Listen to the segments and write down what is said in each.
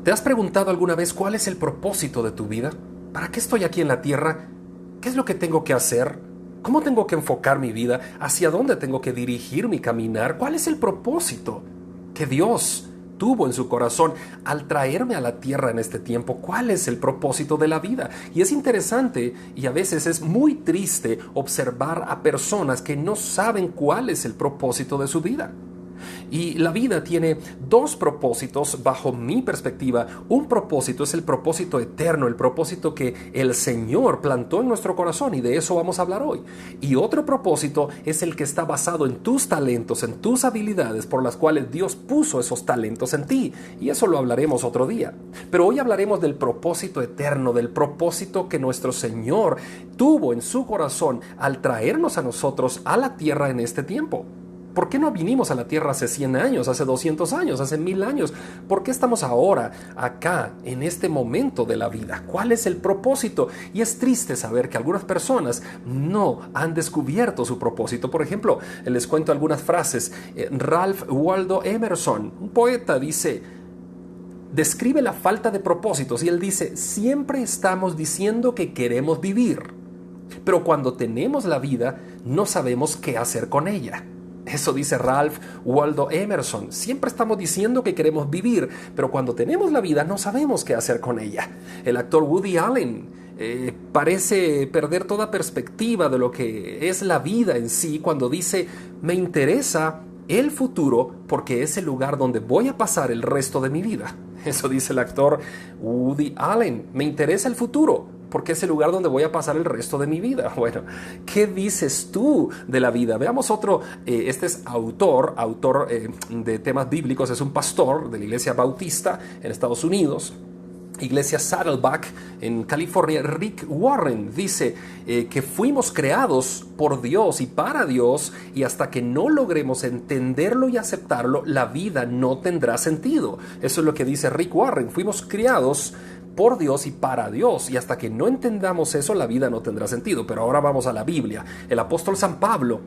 ¿Te has preguntado alguna vez cuál es el propósito de tu vida? ¿Para qué estoy aquí en la tierra? ¿Qué es lo que tengo que hacer? ¿Cómo tengo que enfocar mi vida? ¿Hacia dónde tengo que dirigir mi caminar? ¿Cuál es el propósito que Dios tuvo en su corazón al traerme a la tierra en este tiempo? ¿Cuál es el propósito de la vida? Y es interesante y a veces es muy triste observar a personas que no saben cuál es el propósito de su vida. Y la vida tiene dos propósitos bajo mi perspectiva. Un propósito es el propósito eterno, el propósito que el Señor plantó en nuestro corazón, y de eso vamos a hablar hoy. Y otro propósito es el que está basado en tus talentos, en tus habilidades por las cuales Dios puso esos talentos en ti. Y eso lo hablaremos otro día. Pero hoy hablaremos del propósito eterno, del propósito que nuestro Señor tuvo en su corazón al traernos a nosotros a la tierra en este tiempo. ¿Por qué no vinimos a la tierra hace 100 años, hace 200 años, hace 1000 años? ¿Por qué estamos ahora, acá, en este momento de la vida? ¿Cuál es el propósito? Y es triste saber que algunas personas no han descubierto su propósito. Por ejemplo, les cuento algunas frases. Ralph Waldo Emerson, un poeta, describe la falta de propósitos y él dice: siempre estamos diciendo que queremos vivir, pero cuando tenemos la vida no sabemos qué hacer con ella. Eso dice Ralph Waldo Emerson. Siempre estamos diciendo que queremos vivir, pero cuando tenemos la vida no sabemos qué hacer con ella. El actor Woody Allen parece perder toda perspectiva de lo que es la vida en sí cuando dice: me interesa el futuro porque es el lugar donde voy a pasar el resto de mi vida. Eso dice el actor Woody Allen. Me interesa el futuro porque es el lugar donde voy a pasar el resto de mi vida. Bueno, ¿qué dices tú de la vida? Veamos otro. Este es autor de temas bíblicos, es un pastor de la iglesia bautista en Estados Unidos, Iglesia Saddleback en California. Rick Warren dice que fuimos creados por Dios y para Dios, y hasta que no logremos entenderlo y aceptarlo, la vida no tendrá sentido. Eso es lo que dice Rick Warren. Fuimos creados por Dios y para Dios, y hasta que no entendamos eso, la vida no tendrá sentido. Pero ahora vamos a la Biblia. El apóstol San Pablo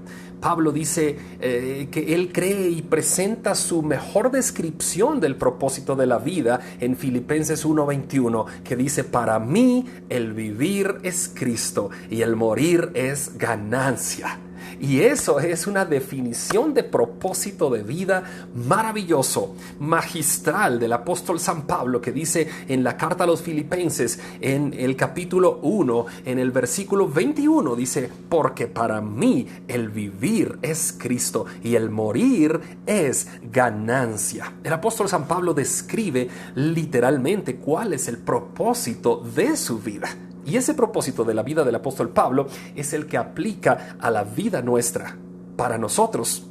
dice que él cree y presenta su mejor descripción del propósito de la vida en Filipenses 1:21, que dice: para mí el vivir es Cristo y el morir es ganancia. Y eso es una definición de propósito de vida maravilloso, magistral, del apóstol San Pablo, que dice en la carta a los Filipenses, en el capítulo 1, en el versículo 21, dice: porque para mí el vivir es Cristo y el morir es ganancia. El apóstol San Pablo describe literalmente cuál es el propósito de su vida. Y ese propósito de la vida del apóstol Pablo es el que aplica a la vida nuestra. Para nosotros,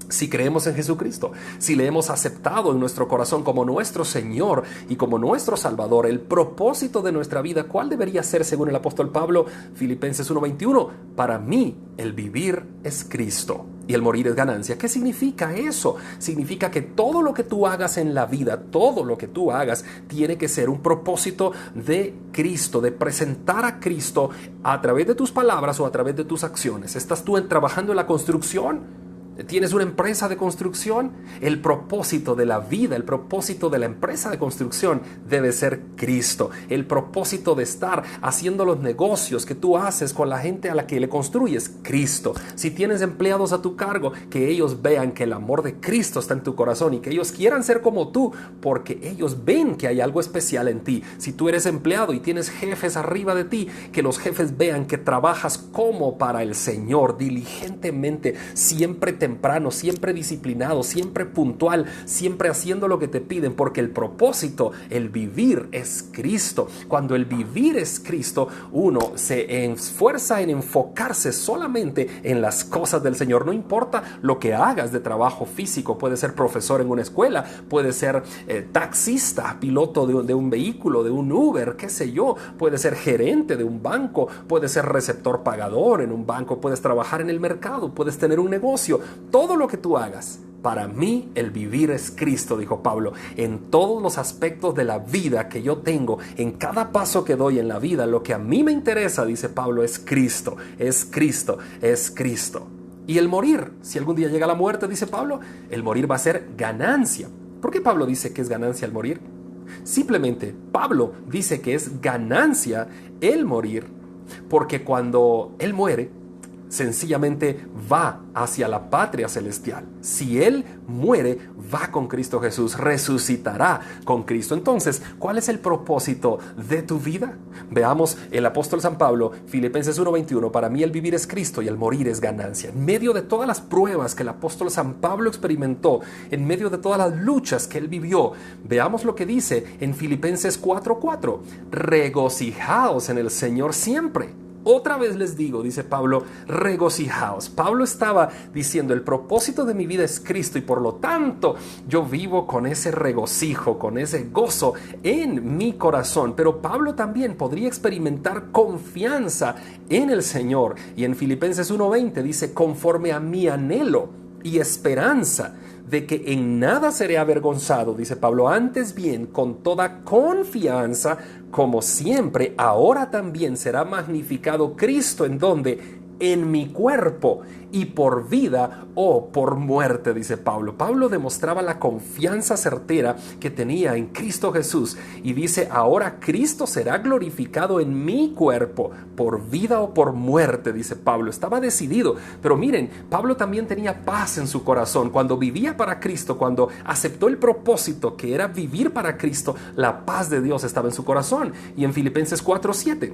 si creemos en Jesucristo, si le hemos aceptado en nuestro corazón como nuestro Señor y como nuestro Salvador, el propósito de nuestra vida, ¿cuál debería ser según el apóstol Pablo? Filipenses 1:21, para mí el vivir es Cristo y el morir es ganancia. ¿Qué significa eso? Significa que todo lo que tú hagas en la vida, todo lo que tú hagas, tiene que ser un propósito de Cristo, de presentar a Cristo a través de tus palabras o a través de tus acciones. ¿Estás tú trabajando en la construcción? ¿Tienes una empresa de construcción? El propósito de la vida, el propósito de la empresa de construcción debe ser Cristo. El propósito de estar haciendo los negocios que tú haces con la gente a la que le construyes, Cristo. Si tienes empleados a tu cargo, que ellos vean que el amor de Cristo está en tu corazón y que ellos quieran ser como tú, porque ellos ven que hay algo especial en ti. Si tú eres empleado y tienes jefes arriba de ti, que los jefes vean que trabajas como para el Señor, diligentemente, siempre temprano, siempre disciplinado, siempre puntual, siempre haciendo lo que te piden, porque el propósito, el vivir es Cristo. Cuando el vivir es Cristo, uno se esfuerza en enfocarse solamente en las cosas del Señor. No importa lo que hagas de trabajo físico, puede ser profesor en una escuela, puede ser taxista, piloto de un vehículo, de un Uber, qué sé yo, puede ser gerente de un banco, puede ser receptor pagador en un banco, puedes trabajar en el mercado, puedes tener un negocio. Todo lo que tú hagas, para mí el vivir es Cristo, dijo Pablo. En todos los aspectos de la vida que yo tengo, en cada paso que doy en la vida, lo que a mí me interesa, dice Pablo, es Cristo, es Cristo, es Cristo. Y el morir, si algún día llega la muerte, dice Pablo, el morir va a ser ganancia. ¿Por qué Pablo dice que es ganancia el morir? Simplemente Pablo dice que es ganancia el morir, porque cuando él muere, sencillamente va hacia la patria celestial. Si él muere, va con Cristo Jesús, resucitará con Cristo. Entonces, ¿cuál es el propósito de tu vida? Veamos el apóstol San Pablo, Filipenses 1:21, para mí el vivir es Cristo y el morir es ganancia. En medio de todas las pruebas que el apóstol San Pablo experimentó, en medio de todas las luchas que él vivió, veamos lo que dice en Filipenses 4:4, regocijaos en el Señor siempre. Otra vez les digo, dice Pablo, regocijaos. Pablo estaba diciendo, el propósito de mi vida es Cristo y por lo tanto yo vivo con ese regocijo, con ese gozo en mi corazón. Pero Pablo también podría experimentar confianza en el Señor. Y en Filipenses 1:20 dice, conforme a mi anhelo y esperanza de que en nada seré avergonzado, dice Pablo, antes bien, con toda confianza, como siempre, ahora también será magnificado Cristo, ¿en dónde? En mi cuerpo, y por vida o por muerte, dice Pablo. Pablo demostraba la confianza certera que tenía en Cristo Jesús y dice, ahora Cristo será glorificado en mi cuerpo, por vida o por muerte, dice Pablo. Estaba decidido, pero miren, Pablo también tenía paz en su corazón. Cuando vivía para Cristo, cuando aceptó el propósito que era vivir para Cristo, la paz de Dios estaba en su corazón. Y en Filipenses 4:7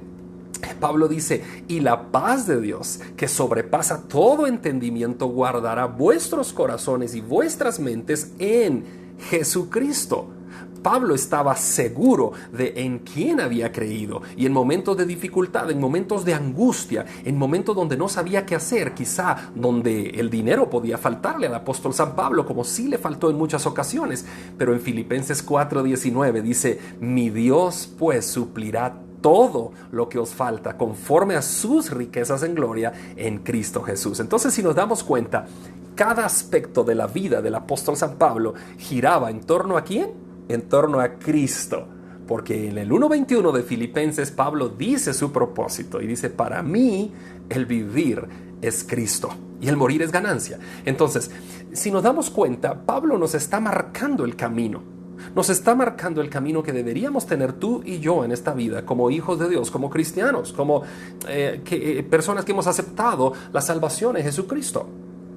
Pablo dice, y la paz de Dios, que sobrepasa todo entendimiento, guardará vuestros corazones y vuestras mentes en Jesucristo. Pablo estaba seguro de en quién había creído, y en momentos de dificultad, en momentos de angustia, en momentos donde no sabía qué hacer, quizá donde el dinero podía faltarle al apóstol San Pablo, como sí le faltó en muchas ocasiones. Pero en Filipenses 4:19 dice, mi Dios pues suplirá todo lo que os falta conforme a sus riquezas en gloria en Cristo Jesús. Entonces, si nos damos cuenta, cada aspecto de la vida del apóstol San Pablo giraba en torno ¿a quién? En torno a Cristo. Porque en el 1:21 de Filipenses, Pablo dice su propósito y dice, para mí el vivir es Cristo y el morir es ganancia. Entonces, si nos damos cuenta, Pablo nos está marcando el camino. Nos está marcando el camino que deberíamos tener tú y yo en esta vida como hijos de Dios, como cristianos, como personas que hemos aceptado la salvación en Jesucristo.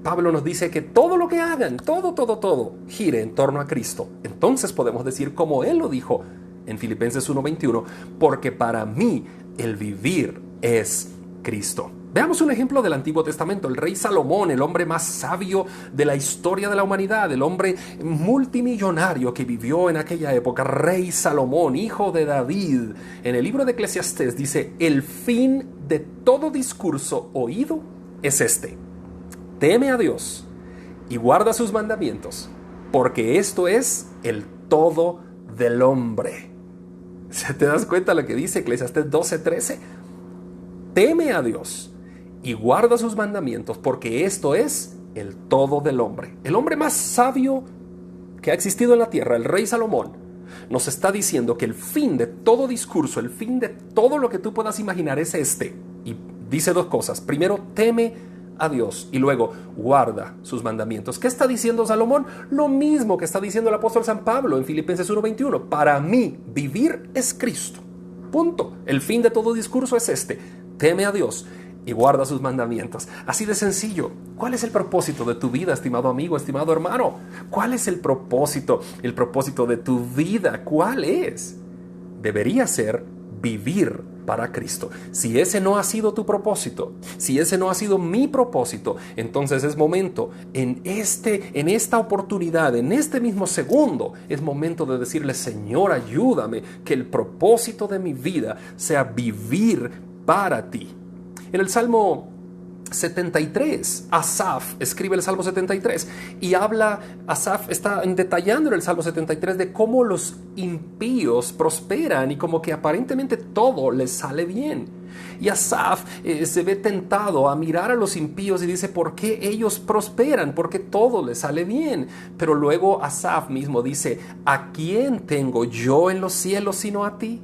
Pablo nos dice que todo lo que hagan, todo, gire en torno a Cristo. Entonces podemos decir como Él lo dijo en Filipenses 1:21, porque para mí el vivir es Cristo. Veamos un ejemplo del Antiguo Testamento. El rey Salomón, el hombre más sabio de la historia de la humanidad, el hombre multimillonario que vivió en aquella época, rey Salomón, hijo de David. En el libro de Eclesiastés dice, el fin de todo discurso oído es este: teme a Dios y guarda sus mandamientos, porque esto es el todo del hombre. ¿Te das cuenta lo que dice Eclesiastés 12:13? Teme a Dios y guarda sus mandamientos, porque esto es el todo del hombre. El hombre más sabio que ha existido en la tierra, el rey Salomón, nos está diciendo que el fin de todo discurso, el fin de todo lo que tú puedas imaginar es este. Y dice dos cosas. Primero, teme a Dios y luego guarda sus mandamientos. ¿Qué está diciendo Salomón? Lo mismo que está diciendo el apóstol San Pablo en Filipenses 1:21. Para mí, vivir es Cristo. Punto. El fin de todo discurso es este: teme a Dios y guarda sus mandamientos. Así de sencillo. ¿Cuál es el propósito de tu vida, estimado amigo, estimado hermano? ¿Cuál es el propósito de tu vida? ¿Cuál es? Debería ser vivir para Cristo. Si ese no ha sido tu propósito, si ese no ha sido mi propósito, entonces es momento, en esta oportunidad, en este mismo segundo, es momento de decirle: Señor, ayúdame, que el propósito de mi vida sea vivir para ti. En el Salmo 73, Asaf escribe el Salmo 73 y Asaf está detallando en el Salmo 73 de cómo los impíos prosperan y como que aparentemente todo les sale bien. Y Asaf se ve tentado a mirar a los impíos y dice: ¿por qué ellos prosperan? Porque todo les sale bien. Pero luego Asaf mismo dice: ¿a quién tengo yo en los cielos sino a ti?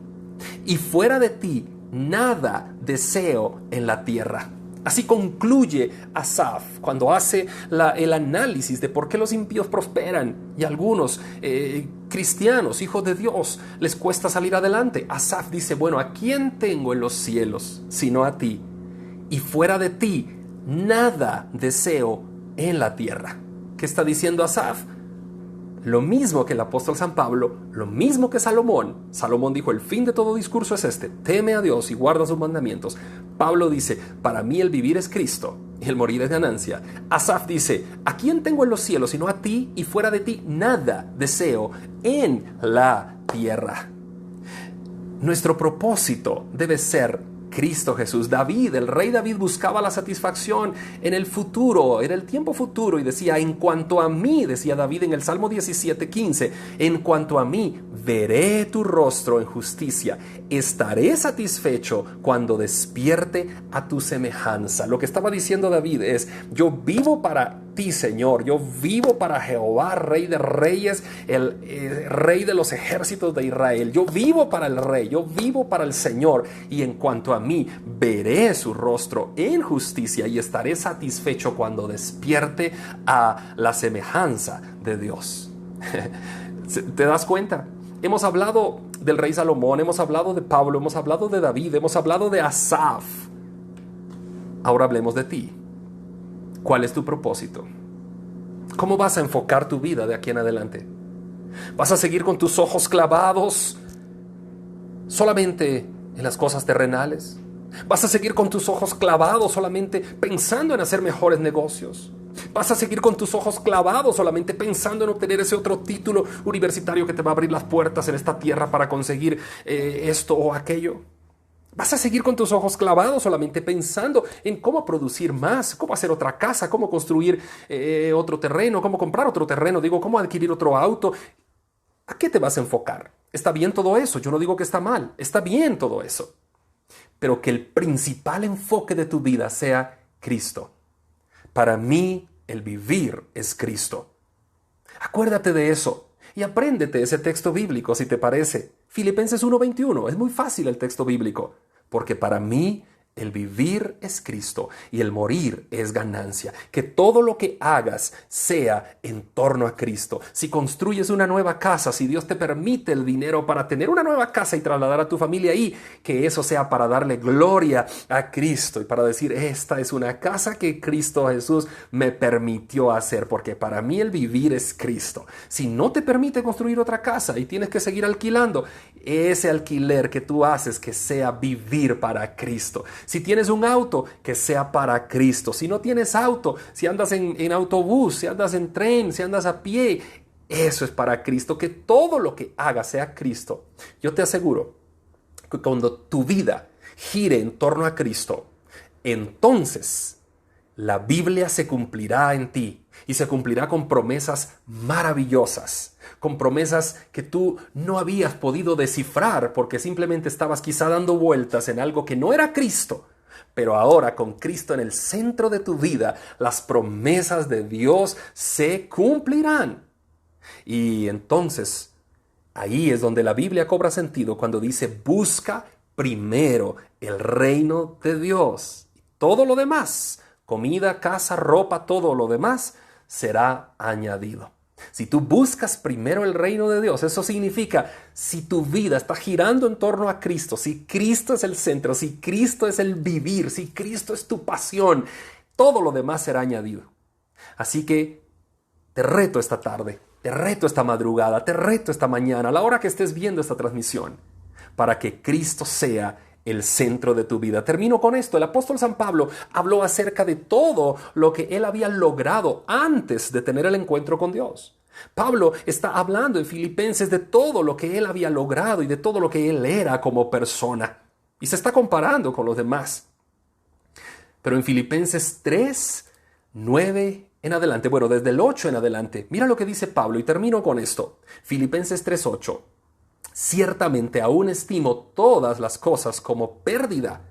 Y fuera de ti nada deseo en la tierra. Así concluye Asaf cuando hace el análisis de por qué los impíos prosperan y algunos cristianos, hijos de Dios, les cuesta salir adelante. Asaf dice, bueno, ¿a quién tengo en los cielos sino a ti? Y fuera de ti, nada deseo en la tierra. ¿Qué está diciendo Asaf? Lo mismo que el apóstol San Pablo, lo mismo que Salomón. Salomón dijo, el fin de todo discurso es este: teme a Dios y guarda sus mandamientos. Pablo dice, para mí el vivir es Cristo y el morir es ganancia. Asaf dice, ¿a quién tengo en los cielos sino a ti? Y fuera de ti nada deseo en la tierra. Nuestro propósito debe ser Cristo Jesús. David, el rey David, buscaba la satisfacción en el futuro, en el tiempo futuro, y decía, en cuanto a mí, decía David en el Salmo 17:15, en cuanto a mí, veré tu rostro en justicia, estaré satisfecho cuando despierte a tu semejanza. Lo que estaba diciendo David es, yo vivo para ti, Señor, yo vivo para Jehová, Rey de Reyes, el Rey de los ejércitos de Israel. Yo vivo para el Rey, yo vivo para el Señor, y en cuanto a mí, veré su rostro en justicia y estaré satisfecho cuando despierte a la semejanza de Dios. ¿Te das cuenta? Hemos hablado del rey Salomón, hemos hablado de Pablo, hemos hablado de David, hemos hablado de Asaf. Ahora hablemos de ti. ¿Cuál es tu propósito? ¿Cómo vas a enfocar tu vida de aquí en adelante? ¿Vas a seguir con tus ojos clavados solamente en las cosas terrenales? ¿Vas a seguir con tus ojos clavados solamente pensando en hacer mejores negocios? ¿Vas a seguir con tus ojos clavados solamente pensando en obtener ese otro título universitario que te va a abrir las puertas en esta tierra para conseguir esto o aquello? ¿Vas a seguir con tus ojos clavados solamente pensando en cómo producir más, cómo hacer otra casa, cómo construir otro terreno, cómo comprar otro terreno, cómo adquirir otro auto? ¿A qué te vas a enfocar? Está bien todo eso, yo no digo que está mal, está bien todo eso. Pero que el principal enfoque de tu vida sea Cristo. Para mí, el vivir es Cristo. Acuérdate de eso y apréndete ese texto bíblico si te parece. Filipenses 1:21, es muy fácil el texto bíblico. Porque para mí el vivir es Cristo y el morir es ganancia. Que todo lo que hagas sea en torno a Cristo. Si construyes una nueva casa, si Dios te permite el dinero para tener una nueva casa y trasladar a tu familia ahí, que eso sea para darle gloria a Cristo y para decir, esta es una casa que Cristo Jesús me permitió hacer, porque para mí el vivir es Cristo. Si no te permite construir otra casa y tienes que seguir alquilando, ese alquiler que tú haces que sea vivir para Cristo. Si tienes un auto, que sea para Cristo. Si no tienes auto, si andas en autobús, si andas en tren, si andas a pie, eso es para Cristo. Que todo lo que hagas sea Cristo. Yo te aseguro que cuando tu vida gire en torno a Cristo, entonces la Biblia se cumplirá en ti y se cumplirá con promesas maravillosas, con promesas que tú no habías podido descifrar porque simplemente estabas quizá dando vueltas en algo que no era Cristo. Pero ahora, con Cristo en el centro de tu vida, las promesas de Dios se cumplirán. Y entonces, ahí es donde la Biblia cobra sentido cuando dice, busca primero el reino de Dios. Todo lo demás, comida, casa, ropa, todo lo demás, será añadido. Si tú buscas primero el reino de Dios, eso significa, si tu vida está girando en torno a Cristo, si Cristo es el centro, si Cristo es el vivir, si Cristo es tu pasión, todo lo demás será añadido. Así que te reto esta tarde, te reto esta madrugada, te reto esta mañana, a la hora que estés viendo esta transmisión, para que Cristo sea el centro de tu vida. Termino con esto. El apóstol San Pablo habló acerca de todo lo que él había logrado antes de tener el encuentro con Dios. Pablo está hablando en Filipenses de todo lo que él había logrado y de todo lo que él era como persona. Y se está comparando con los demás. Pero en Filipenses 3:9 en adelante, bueno, desde el 8 en adelante, mira lo que dice Pablo y termino con esto. Filipenses 3:8. Ciertamente aún estimo todas las cosas como pérdida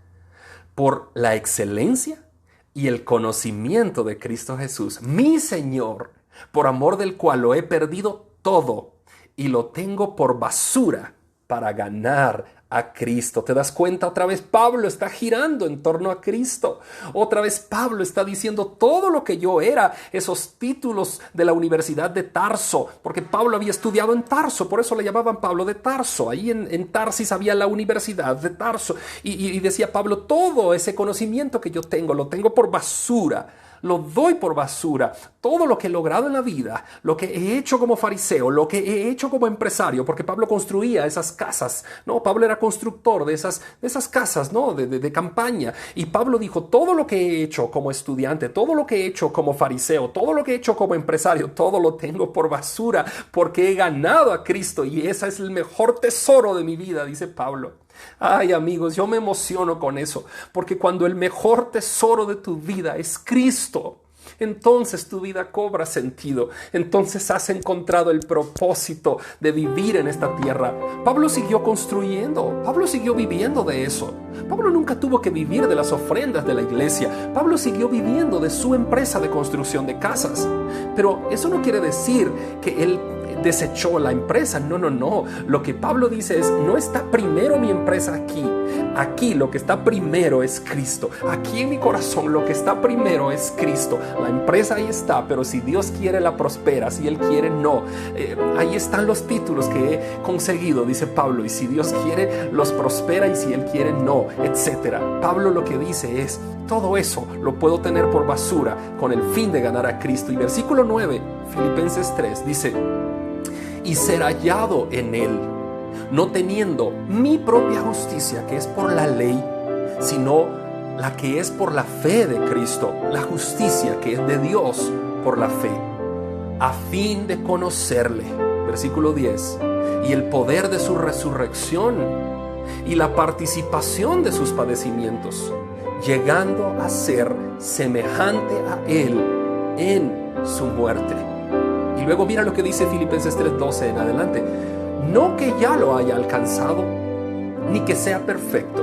por la excelencia y el conocimiento de Cristo Jesús, mi Señor, por amor del cual lo he perdido todo y lo tengo por basura para ganar a Cristo. ¿Te das cuenta? Otra vez Pablo está girando en torno a Cristo. Otra vez Pablo está diciendo todo lo que yo era, esos títulos de la Universidad de Tarso, porque Pablo había estudiado en Tarso, por eso le llamaban Pablo de Tarso. Ahí en Tarsis había la Universidad de Tarso. Y decía Pablo, todo ese conocimiento que yo tengo, lo tengo por basura. Lo doy por basura. Todo lo que he logrado en la vida, lo que he hecho como fariseo, lo que he hecho como empresario, porque Pablo construía esas casas, ¿no? Pablo era constructor de esas casas, ¿no? De campaña. Y Pablo dijo, todo lo que he hecho como estudiante, todo lo que he hecho como fariseo, todo lo que he hecho como empresario, todo lo tengo por basura, porque he ganado a Cristo y ese es el mejor tesoro de mi vida, dice Pablo. Ay, amigos, yo me emociono con eso, porque cuando el mejor tesoro de tu vida es Cristo, entonces tu vida cobra sentido, entonces has encontrado el propósito de vivir en esta tierra. Pablo siguió construyendo, Pablo siguió viviendo de eso. Pablo nunca tuvo que vivir de las ofrendas de la iglesia. Pablo siguió viviendo de su empresa de construcción de casas. Pero eso no quiere decir que él desechó la empresa. No. Lo que Pablo dice es, no está primero mi empresa aquí. Aquí lo que está primero es Cristo. Aquí en mi corazón lo que está primero es Cristo. La empresa ahí está, pero si Dios quiere la prospera, si Él quiere no. Ahí están los títulos que he conseguido, dice Pablo, y si Dios quiere los prospera y si Él quiere no, etcétera. Pablo lo que dice es, todo eso lo puedo tener por basura con el fin de ganar a Cristo. Y versículo 9, Filipenses 3, dice, y ser hallado en Él, no teniendo mi propia justicia, que es por la ley, sino la que es por la fe de Cristo, la justicia que es de Dios por la fe, a fin de conocerle, versículo 10, y el poder de su resurrección y la participación de sus padecimientos, llegando a ser semejante a Él en su muerte. Y luego mira lo que dice Filipenses 3:12 en adelante. No que ya lo haya alcanzado, ni que sea perfecto,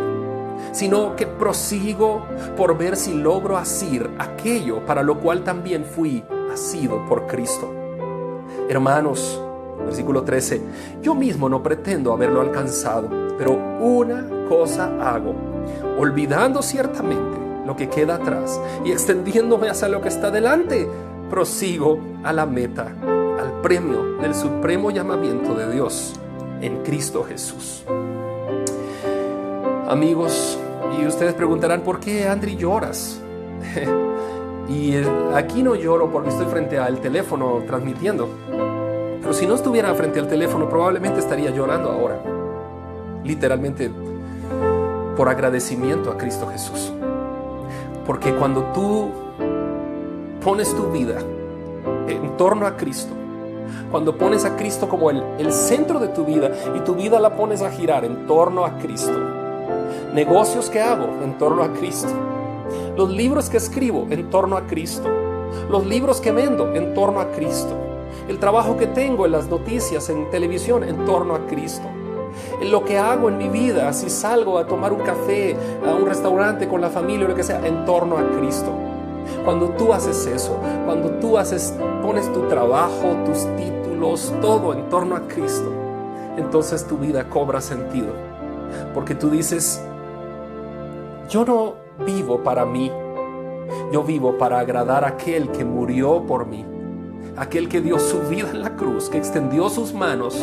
sino que prosigo por ver si logro asir aquello para lo cual también fui asido por Cristo. Hermanos, versículo 13, yo mismo no pretendo haberlo alcanzado, pero una cosa hago, olvidando ciertamente lo que queda atrás y extendiéndome hacia lo que está delante, prosigo a la meta, al premio del supremo llamamiento de Dios en Cristo Jesús. Amigos, y ustedes preguntarán, ¿por qué, Andri, lloras? Y aquí no lloro porque estoy frente al teléfono transmitiendo, pero si no estuviera frente al teléfono probablemente estaría llorando ahora, literalmente por agradecimiento a Cristo Jesús. Porque cuando tú pones tu vida en torno a Cristo, cuando pones a Cristo como el centro de tu vida y tu vida la pones a girar en torno a Cristo, negocios que hago en torno a Cristo, los libros que escribo en torno a Cristo, los libros que vendo en torno a Cristo, el trabajo que tengo en las noticias, en televisión, en torno a Cristo, en lo que hago en mi vida, si salgo a tomar un café, a un restaurante con la familia o lo que sea, en torno a Cristo. Cuando tú haces eso, cuando tú pones tu trabajo, tus títulos, todo en torno a Cristo, entonces tu vida cobra sentido. Porque tú dices, yo no vivo para mí, yo vivo para agradar a aquel que murió por mí, aquel que dio su vida en la cruz, que extendió sus manos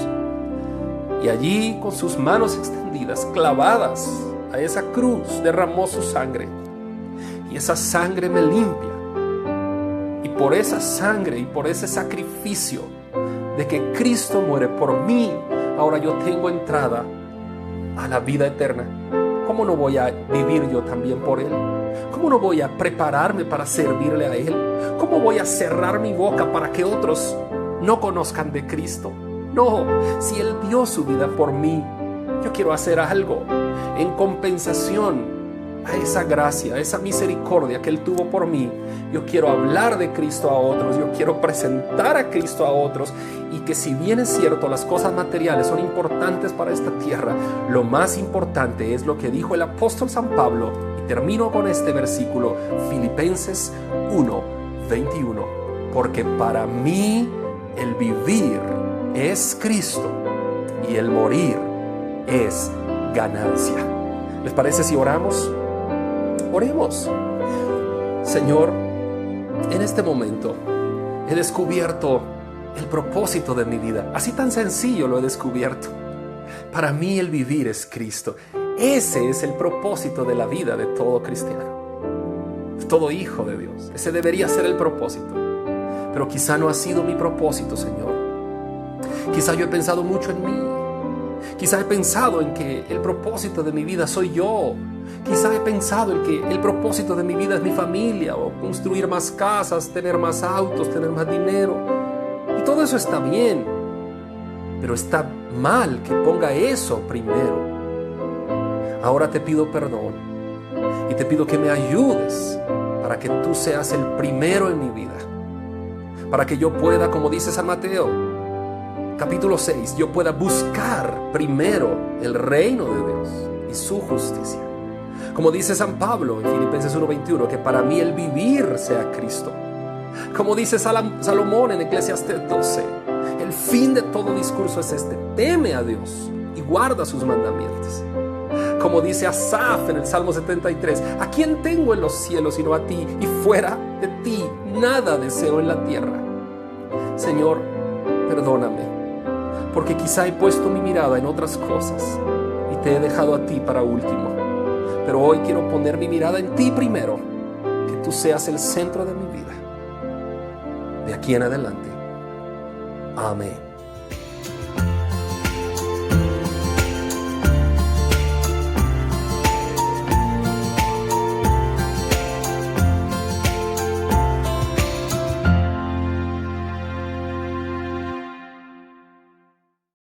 y allí con sus manos extendidas, clavadas a esa cruz, derramó su sangre. Y esa sangre me limpia. Y por esa sangre y por ese sacrificio de que Cristo muere por mí, ahora yo tengo entrada a la vida eterna. ¿Cómo no voy a vivir yo también por Él? ¿Cómo no voy a prepararme para servirle a Él? ¿Cómo voy a cerrar mi boca para que otros no conozcan de Cristo? No, si Él dio su vida por mí, yo quiero hacer algo en compensación a esa gracia, a esa misericordia que Él tuvo por mí. Yo quiero hablar de Cristo a otros, yo quiero presentar a Cristo a otros, y que si bien es cierto las cosas materiales son importantes para esta tierra, lo más importante es lo que dijo el apóstol San Pablo, y termino con este versículo, Filipenses 1:21, porque para mí el vivir es Cristo y el morir es ganancia. ¿Les parece si oramos? Oremos. Señor, en este momento he descubierto el propósito de mi vida. Así tan sencillo lo he descubierto. Para mí el vivir es Cristo. Ese es el propósito de la vida de todo cristiano, de todo hijo de Dios. Ese debería ser el propósito. Pero quizá no ha sido mi propósito, Señor. Quizá yo he pensado mucho en mí. Quizá he pensado en que el propósito de mi vida soy yo. Quizá he pensado en que el propósito de mi vida es mi familia, o construir más casas, tener más autos, tener más dinero. Y todo eso está bien, pero está mal que ponga eso primero. Ahora te pido perdón y te pido que me ayudes para que tú seas el primero en mi vida. Para que yo pueda, como dice San Mateo, capítulo 6, yo pueda buscar primero el reino de Dios y su justicia. Como dice San Pablo en Filipenses 1:21, que para mí el vivir sea Cristo. Como dice Salomón en Eclesiastés 12, el fin de todo discurso es este: teme a Dios y guarda sus mandamientos. Como dice Asaf en el Salmo 73, ¿a quién tengo en los cielos sino a ti? Y fuera de ti nada deseo en la tierra. Señor, perdóname, porque quizá he puesto mi mirada en otras cosas y te he dejado a ti para último. Pero hoy quiero poner mi mirada en ti primero, que tú seas el centro de mi vida. De aquí en adelante. Amén.